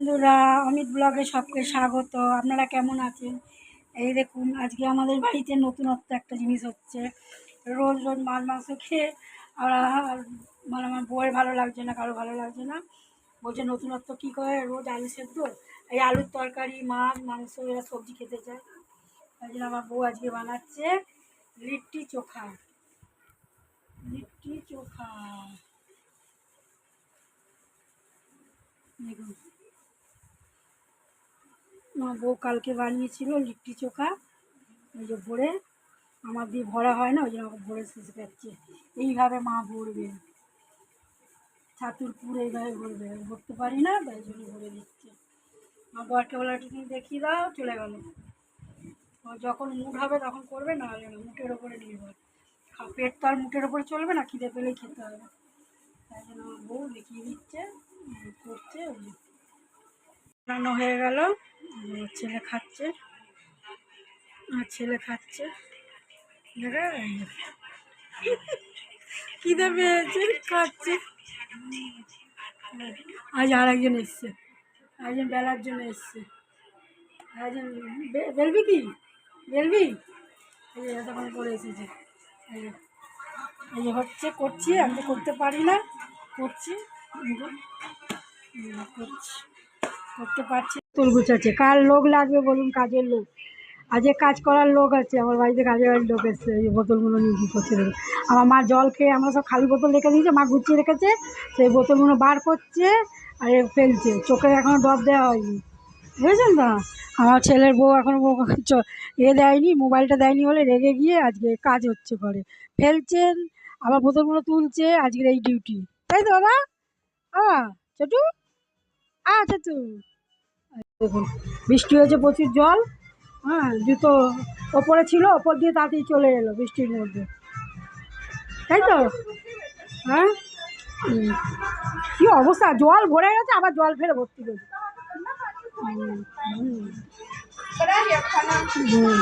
বন্ধুরা, অমিত ব্লগে সবকে স্বাগত। আপনারা কেমন আছেন? এই দেখুন, আজকে আমাদের বাড়িতে নতুনত্ব একটা জিনিস হচ্ছে। রোজ রোজ মাছ মাংস খেয়ে আর মানে আমার বউয়ের ভালো লাগছে না, কারো ভালো লাগছে না। বলছে নতুনত্ব কী করে, রোজ আলু সেদ্ধ, এই আলুর তরকারি, মাছ মাংস, এরা সবজি খেতে চায়। তাই জন্য আমার বউ আজকে বানাচ্ছে লিট্টি চোখা। লিট্টি চোখা দেখুন, আমার বউ কালকে বানিয়েছিল লিট্টি চোখা। ওই যে ভরে, আমার দিয়ে ভরা হয় না, ওই জন্য আমাকে ভরে শেষ পাচ্ছে। এইভাবে মা ভরবে, ছাতুর পুর এইভাবে ভরবে, ভরতে পারি না, তাই জন্য ভরে দিচ্ছে। আমার বরকে বলে তুমি দেখিয়ে দাও, চলে গেল। যখন মুড হবে তখন করবে, না হলে না, মুটের ওপরে নির্ভর। পেট তো আর মুটের ওপরে চলবে না, খিদে পেলেই খেতে হবে। তাই জন্য আমার বউ দেখিয়ে দিচ্ছে, করছে। রান্না হয়ে গেল, ছেলে খাচ্ছে, আর ছেলে খাচ্ছে। খিদে পেয়েছে, খাচ্ছে। আজ আর একজন এসছে, একজন বেলার জন্য এসছে। একজন বেলবি কি বেলবি, এই যে তখন করে এসেছে। এই যে এই যে হচ্ছে, করছি, আমি তো করতে পারি না, করছি, করছি, করতে পারছি। তুল গুছাচ্ছে, কার লোক লাগবে বলুন, কাজের লোক। আজকে কাজ করার লোক আছে আমার বাড়িতে, কাজের বাড়ির লোক এসছে। এই বোতলগুলো নিয়ে কী করছে দেখুন। আমার মা জল খেয়ে, আমরা সব খালি বোতল রেখে দিয়েছে, মা গুছিয়ে রেখেছে, সেই বোতলগুলো বার করছে আর ফেলছে। চোখে এখনও ড্রপ দেওয়া হয়নি, বুঝেছেন তো। আমার ছেলের বউ এখনও দেয়নি, মোবাইলটা দেয়নি বলে রেগে গিয়ে আজকে কাজ হচ্ছে ঘরে, ফেলছেন আবার বোতলগুলো তুলছে। আজকের এই ডিউটি, তাই তো বাবা। ছোটু, ছোটু, দেখুন বৃষ্টি হয়েছে, প্রচুর জল। জুতো ওপরে ছিল, ওপর দিয়ে তাড়াতাড়ি চলে এলো বৃষ্টির মধ্যে, তাই তো। হ্যাঁ, কী অবস্থা, জল ভরে গেছে, আবার জল ফেলে ভর্তি করছে। হুম, হুম, হুম।